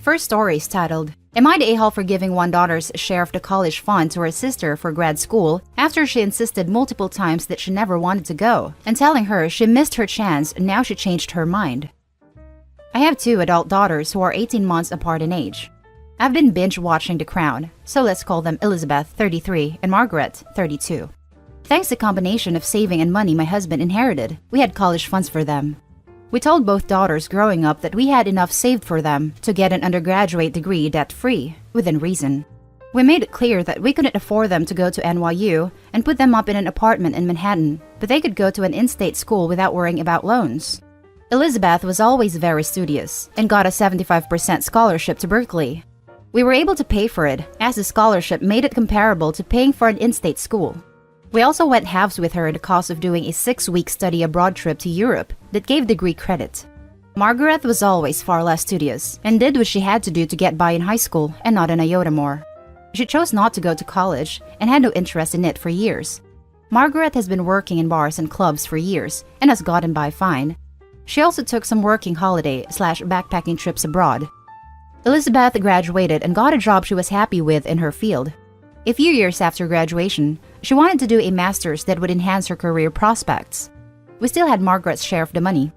First story is titled, Am I the a-hole for giving one daughter's share of the college fund to her sister for grad school after she insisted multiple times that she never wanted to go, and telling her she missed her chance and now she changed her mind? I have two adult daughters who are 18 months apart in age. I've been binge-watching The Crown, so let's call them Elizabeth, 33, and Margaret, 32. Thanks to a combination of saving and money my husband inherited, we had college funds for them. We told both daughters growing up that we had enough saved for them to get an undergraduate degree debt-free, within reason. We made it clear that we couldn't afford them to go to NYU and put them up in an apartment in Manhattan, but they could go to an in-state school without worrying about loans. Elizabeth was always very studious and got a 75% scholarship to Berkeley. We were able to pay for it, as the scholarship made it comparable to paying for an in-state school. We also went halves with her in the cost of doing a 6-week study abroad trip to Europe that gave degree credit. Margaret was always far less studious and did what she had to do to get by in high school and not an iota more. She chose not to go to college and had no interest in it for years. Margaret has been working in bars and clubs for years and has gotten by fine. She also took some working holiday/backpacking trips abroad. Elizabeth graduated and got a job she was happy with in her field. A few years after graduation, she wanted to do a master's that would enhance her career prospects. We still had Margaret's share of the money.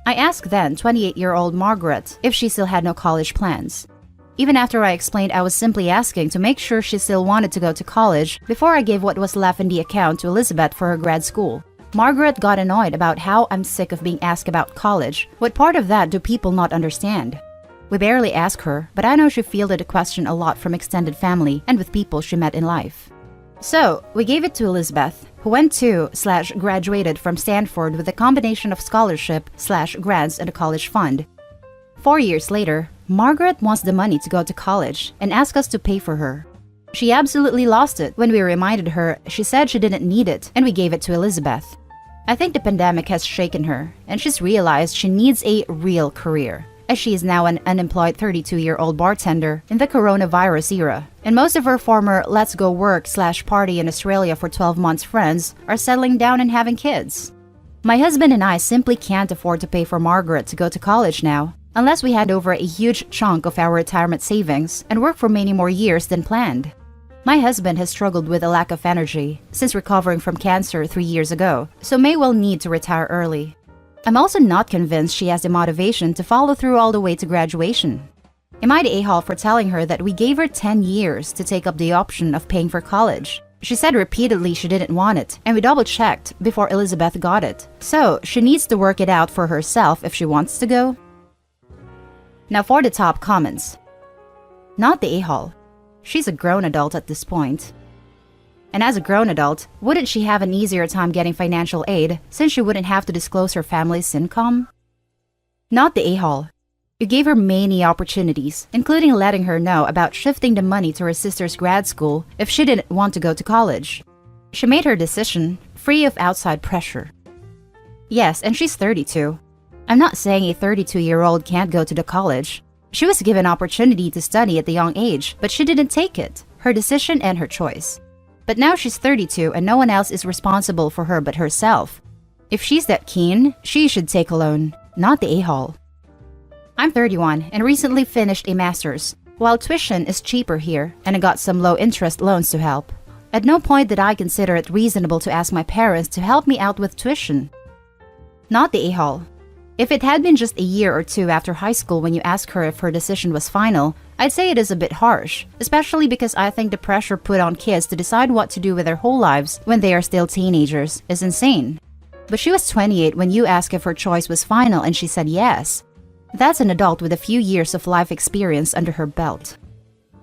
I asked then 28-year-old Margaret if she still had no college plans. Even after I explained I was simply asking to make sure she still wanted to go to college before I gave what was left in the account to Elizabeth for her grad school, Margaret got annoyed about how I'm sick of being asked about college. What part of that do people not understand? We barely ask her, but I know she fielded the question a lot from extended family and with people she met in life. So, we gave it to Elizabeth, who went to/graduated from Stanford with a combination of scholarship/grants and a college fund. 4 years later, Margaret wants the money to go to college and asked us to pay for her. She absolutely lost it when we reminded her she said she didn't need it and we gave it to Elizabeth. I think the pandemic has shaken her and she's realized she needs a real career, as she is now an unemployed 32-year-old bartender in the coronavirus era, and most of her former let's go work/party in Australia for 12 months friends are settling down and having kids. My husband and I simply can't afford to pay for Margaret to go to college now, unless we hand over a huge chunk of our retirement savings and work for many more years than planned. My husband has struggled with a lack of energy since recovering from cancer 3 years ago, so may well need to retire early. I'm also not convinced she has the motivation to follow through all the way to graduation. Am I the a-hole for telling her that we gave her 10 years to take up the option of paying for college? She said repeatedly she didn't want it, and we double-checked before Elizabeth got it. So, she needs to work it out for herself if she wants to go. Now for the top comments. Not the a-hole. She's a grown adult at this point. And as a grown adult, wouldn't she have an easier time getting financial aid since she wouldn't have to disclose her family's income? Not the a-hole. You gave her many opportunities, including letting her know about shifting the money to her sister's grad school if she didn't want to go to college. She made her decision, free of outside pressure. Yes, and she's 32. I'm not saying a 32-year-old can't go to the college. She was given opportunity to study at a young age, but she didn't take it. Her decision and her choice. But now she's 32 and no one else is responsible for her but herself. If she's that keen, she should take a loan, not the a-hole. I'm 31 and recently finished a master's. While tuition is cheaper here and I got some low-interest loans to help, at no point did I consider it reasonable to ask my parents to help me out with tuition. Not the a-hole. If it had been just a year or two after high school when you asked her if her decision was final, I'd say it is a bit harsh, especially because I think the pressure put on kids to decide what to do with their whole lives when they are still teenagers is insane. But she was 28 when you asked if her choice was final and she said yes. That's an adult with a few years of life experience under her belt.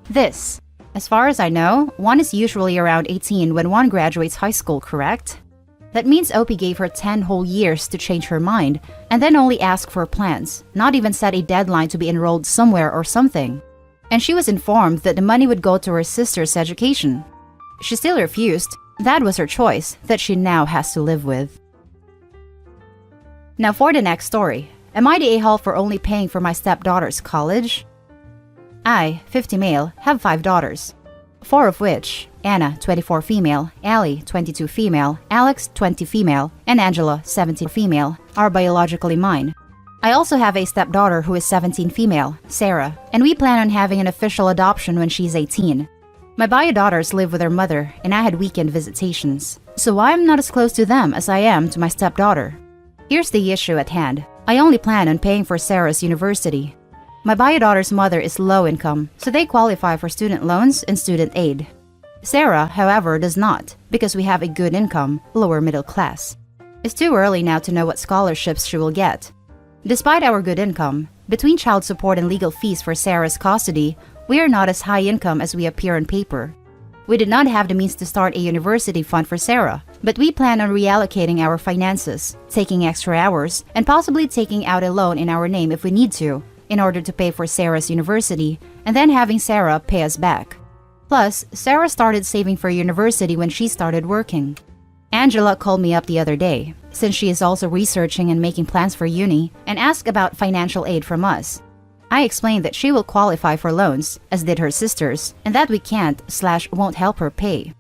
This. As far as I know, one is usually around 18 when one graduates high school, correct? That means OP gave her 10 whole years to change her mind, and then only ask for plans, not even set a deadline to be enrolled somewhere or something. And she was informed that the money would go to her sister's education. She still refused. That was her choice, that she now has to live with. Now for the next story. Am I the a-hole for only paying for my stepdaughter's college? I, 50 male, have 5 daughters. 4 of which, Anna, 24 female, Allie, 22 female, Alex, 20 female, and Angela, 17 female, are biologically mine. I also have a stepdaughter who is 17 female, Sarah, and we plan on having an official adoption when she's 18. My bio daughters live with their mother, and I had weekend visitations, so I'm not as close to them as I am to my stepdaughter. Here's the issue at hand. I only plan on paying for Sarah's university. My bio daughter's mother is low income, so they qualify for student loans and student aid. Sarah, however, does not, because we have a good income, lower middle class. It's too early now to know what scholarships she will get. Despite our good income, between child support and legal fees for Sarah's custody, we are not as high income as we appear on paper. We did not have the means to start a university fund for Sarah, but we plan on reallocating our finances, taking extra hours, and possibly taking out a loan in our name if we need to, in order to pay for Sarah's university, and then having Sarah pay us back. Plus, Sarah started saving for university when she started working. Angela called me up the other day, since she is also researching and making plans for uni, and asked about financial aid from us. I explained that she will qualify for loans, as did her sisters, and that we can't/won't help her pay.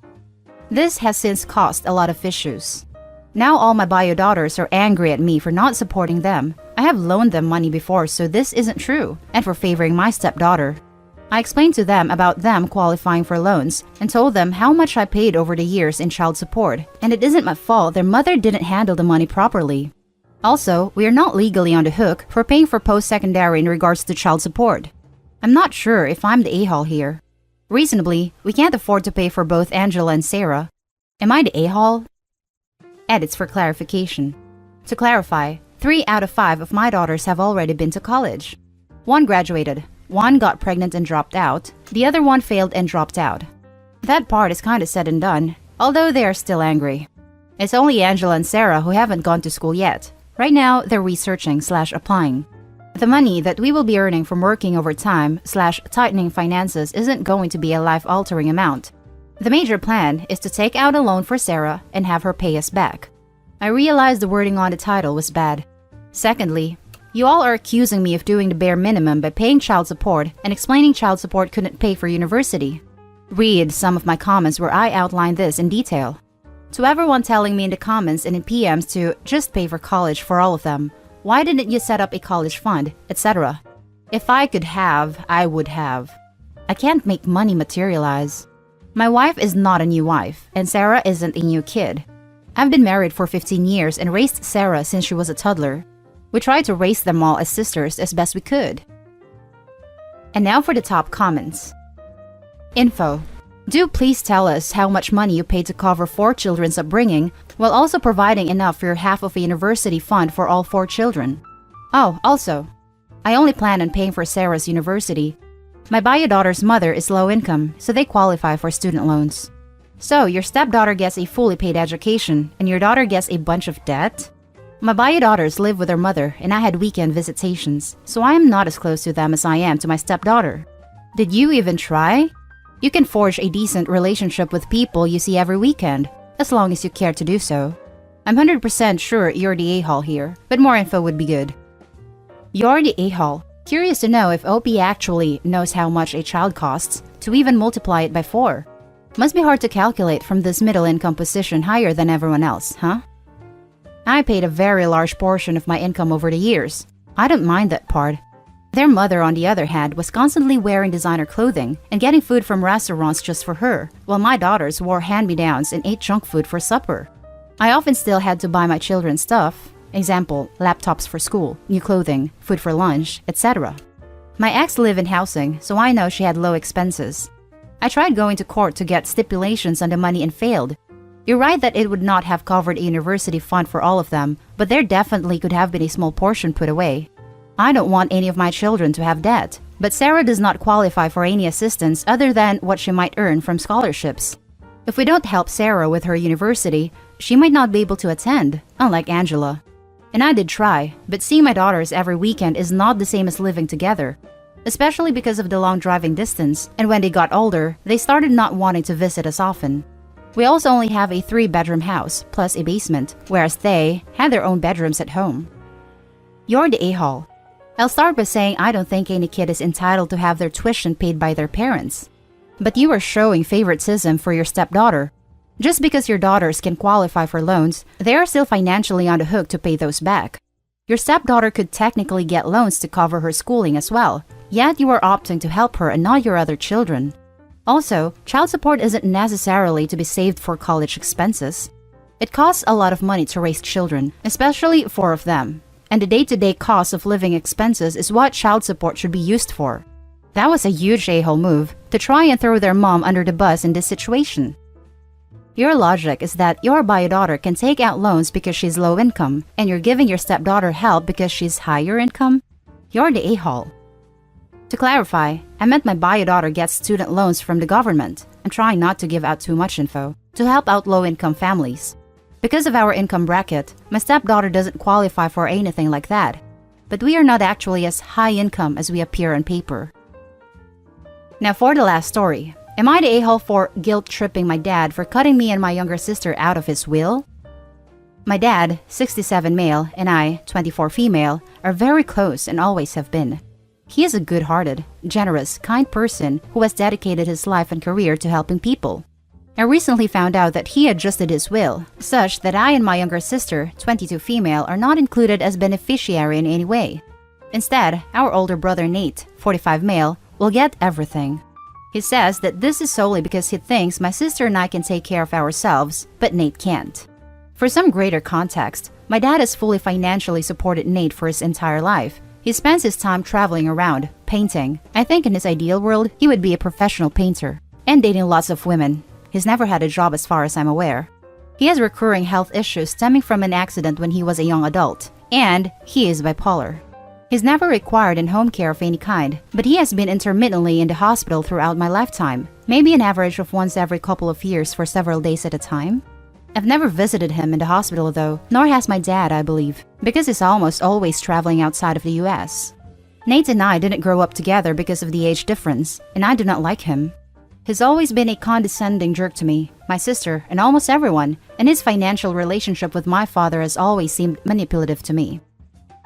This has since caused a lot of issues. Now all my bio daughters are angry at me for not supporting them. I have loaned them money before, so this isn't true, and for favoring my stepdaughter. I explained to them about them qualifying for loans and told them how much I paid over the years in child support, and it isn't my fault their mother didn't handle the money properly. Also, we are not legally on the hook for paying for post-secondary in regards to child support. I'm not sure if I'm the a-hole here. Reasonably, we can't afford to pay for both Angela and Sarah. Am I the a-hole? Edits for clarification. To clarify, 3 out of 5 of my daughters have already been to college. 1 graduated, 1 got pregnant and dropped out, the other 1 failed and dropped out. That part is kinda said and done, although they are still angry. It's only Angela and Sarah who haven't gone to school yet. Right now, they're researching/applying. The money that we will be earning from working overtime/tightening finances isn't going to be a life-altering amount. The major plan is to take out a loan for Sarah and have her pay us back. I realized the wording on the title was bad. Secondly, you all are accusing me of doing the bare minimum by paying child support and explaining child support couldn't pay for university. Read some of my comments where I outline this in detail. To everyone telling me in the comments and in PMs to just pay for college for all of them, why didn't you set up a college fund, etc.? If I could have, I would have. I can't make money materialize. My wife is not a new wife, and Sarah isn't a new kid. I've been married for 15 years and raised Sarah since she was a toddler. We tried to raise them all as sisters as best we could. And now for the top comments. Info. Do please tell us how much money you paid to cover 4 children's upbringing while also providing enough for your half of a university fund for all 4 children. Oh, also, I only plan on paying for Sarah's university. My bio daughter's mother is low income, so they qualify for student loans. So your stepdaughter gets a fully paid education and your daughter gets a bunch of debt? My bio daughters live with their mother and I had weekend visitations, so I am not as close to them as I am to my stepdaughter. Did you even try? You can forge a decent relationship with people you see every weekend, as long as you care to do so. I'm 100% sure you're the a-hole here, but more info would be good. You're the a-hole. Curious to know if OP actually knows how much a child costs to even multiply it by 4. Must be hard to calculate from this middle income position higher than everyone else, huh? I paid a very large portion of my income over the years. I don't mind that part. Their mother, on the other hand, was constantly wearing designer clothing and getting food from restaurants just for her, while my daughters wore hand-me-downs and ate junk food for supper. I often still had to buy my children stuff, example, laptops for school, new clothing, food for lunch, etc. My ex lived in housing, so I know she had low expenses. I tried going to court to get stipulations on the money and failed. You're right that it would not have covered a university fund for all of them, but there definitely could have been a small portion put away. I don't want any of my children to have debt, but Sarah does not qualify for any assistance other than what she might earn from scholarships. If we don't help Sarah with her university, she might not be able to attend, unlike Angela. And I did try, but seeing my daughters every weekend is not the same as living together, especially because of the long driving distance, and when they got older, they started not wanting to visit us often. We also only have a 3-bedroom house, plus a basement, whereas they had their own bedrooms at home. You're the a-hole. I'll start by saying I don't think any kid is entitled to have their tuition paid by their parents. But you are showing favoritism for your stepdaughter. Just because your daughters can qualify for loans, they are still financially on the hook to pay those back. Your stepdaughter could technically get loans to cover her schooling as well, yet you are opting to help her and not your other children. Also, child support isn't necessarily to be saved for college expenses. It costs a lot of money to raise children, especially 4 of them. And the day-to-day cost of living expenses is what child support should be used for. That was a huge a-hole move to try and throw their mom under the bus in this situation. Your logic is that your bio-daughter can take out loans because she's low income, and you're giving your stepdaughter help because she's higher income? You're the a-hole. To clarify, I meant my bio-daughter gets student loans from the government. I'm trying not to give out too much info, to help out low-income families. Because of our income bracket, my stepdaughter doesn't qualify for anything like that. But we are not actually as high income as we appear on paper. Now for the last story. Am I the a-hole for guilt-tripping my dad for cutting me and my younger sister out of his will? My dad, 67 male, and I, 24 female, are very close and always have been. He is a good-hearted, generous, kind person who has dedicated his life and career to helping people. I recently found out that he adjusted his will, such that I and my younger sister, 22 female, are not included as beneficiary in any way. Instead, our older brother Nate, 45 male, will get everything. He says that this is solely because he thinks my sister and I can take care of ourselves, but Nate can't. For some greater context, my dad has fully financially supported Nate for his entire life. He spends his time traveling around, painting. I think in his ideal world, he would be a professional painter, and dating lots of women. He's never had a job as far as I'm aware. He has recurring health issues stemming from an accident when he was a young adult, and he is bipolar. He's never required in-home care of any kind, but he has been intermittently in the hospital throughout my lifetime, maybe an average of once every couple of years for several days at a time. I've never visited him in the hospital though, nor has my dad, I believe, because he's almost always traveling outside of the US. Nate and I didn't grow up together because of the age difference, and I do not like him. He's always been a condescending jerk to me, my sister, and almost everyone, and his financial relationship with my father has always seemed manipulative to me.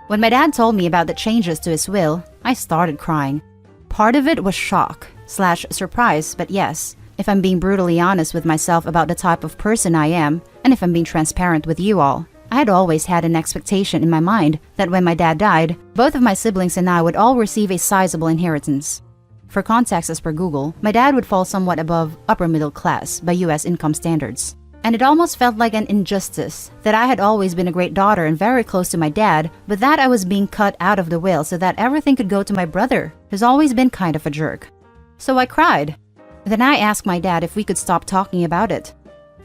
When my dad told me about the changes to his will, I started crying. Part of it was shock/surprise, but yes, if I'm being brutally honest with myself about the type of person I am, and if I'm being transparent with you all, I had always had an expectation in my mind that when my dad died, both of my siblings and I would all receive a sizable inheritance. For context, as per Google, my dad would fall somewhat above upper middle class by US income standards. And it almost felt like an injustice that I had always been a great daughter and very close to my dad, but that I was being cut out of the will so that everything could go to my brother, who's always been kind of a jerk. So I cried. Then I asked my dad if we could stop talking about it.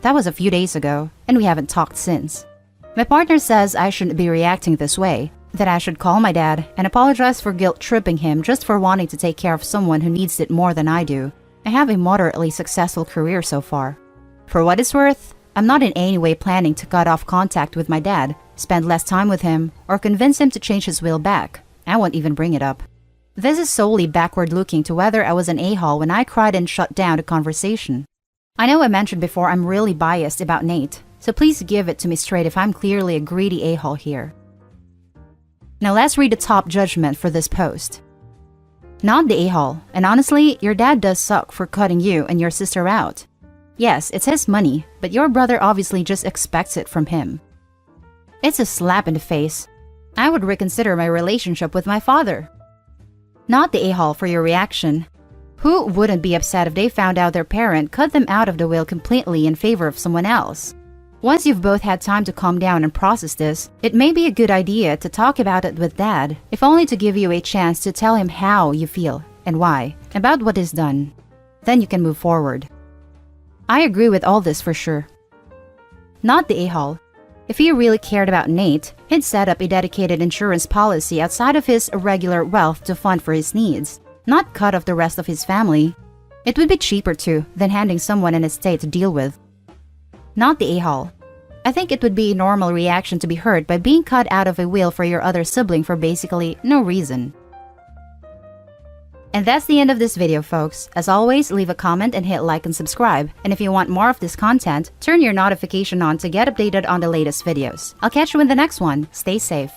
That was a few days ago, and we haven't talked since. My partner says I shouldn't be reacting this way, that I should call my dad and apologize for guilt-tripping him just for wanting to take care of someone who needs it more than I do. I have a moderately successful career so far. For what it's worth, I'm not in any way planning to cut off contact with my dad, spend less time with him, or convince him to change his will back. I won't even bring it up. This is solely backward-looking to whether I was an a-hole when I cried and shut down the conversation. I know I mentioned before I'm really biased about Nate, so please give it to me straight if I'm clearly a greedy a-hole here. Now let's read the top judgment for this post. Not the a-hole, and honestly, your dad does suck for cutting you and your sister out. Yes, it's his money, but your brother obviously just expects it from him. It's a slap in the face. I would reconsider my relationship with my father. Not the a-hole for your reaction. Who wouldn't be upset if they found out their parent cut them out of the will completely in favor of someone else? Once you've both had time to calm down and process this, it may be a good idea to talk about it with dad, if only to give you a chance to tell him how you feel and why about what is done. Then you can move forward. I agree with all this for sure. Not the a-hole. If he really cared about Nate, he'd set up a dedicated insurance policy outside of his regular wealth to fund for his needs, not cut off the rest of his family. It would be cheaper too than handing someone an estate to deal with. Not the a-hole. I think it would be a normal reaction to be hurt by being cut out of a will for your other sibling for basically no reason. And that's the end of this video, folks. As always, leave a comment and hit like and subscribe. And if you want more of this content, turn your notification on to get updated on the latest videos. I'll catch you in the next one. Stay safe.